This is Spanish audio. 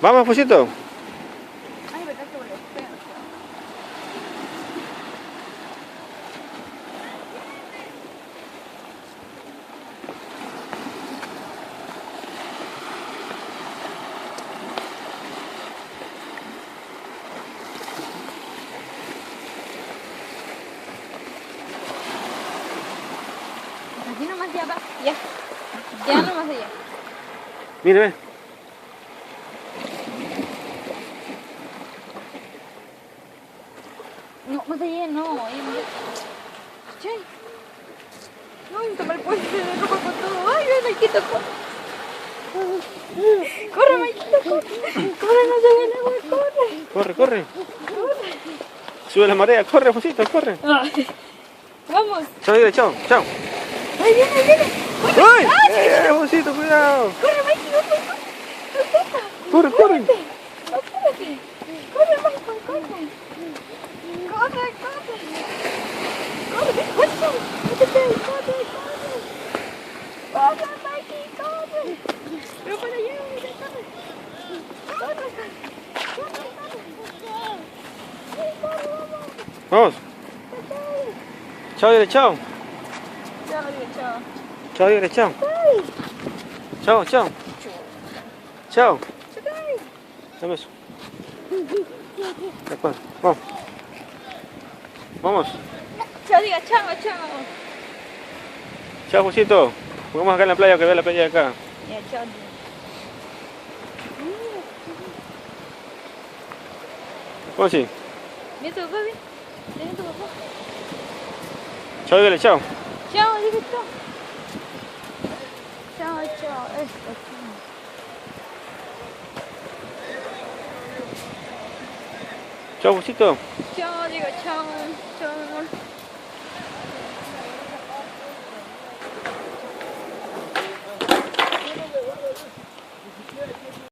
Vamos, Fusito. Ay, verdad que huele feo. Aquí nomás ya va. Ya. Ya nomás allá. Mire, ve. No, más allá no. Chay. No, toma el puente de ropa con todo. Ay, ven, aquí tocó. Corre, Maikito, corre. Corre, no se ve el agua, corre. Corre, corre. Sube la marea, corre, Fusito, corre. Ay, vamos. Chao, dile, chao, chao. Ahí viene, ahí viene. ¡Uy! Fusito, cuidado! Corre, Maikito, ¡Corre, corre! apúrate. Corre, Maikito, corre. Corre, corre. Corre, eso. Métete ahí, corre, corre. Corre, Maikito, corre. Pero para allá, mira, corre. Corre, corre. Corre, corre. Sí, corre, vamos. Vamos. Chao, dile, chao. Chao, digo, chao. Chao, dile, chao. Chao, chao. Chao. Dame eso. Después. Vamos. Vamos. Chao, diga, chao, chao. Chao, Fusito. Vamos acá en la playa, que vea la playa de acá. Ya, chao. ¿Cómo así? Mira tu papá, ven. Ven tu papá. Chao, dile, chao. Chao, diga chao. Chao, chao. Esto, Chao, Fusito. chao, diga chao. Chao.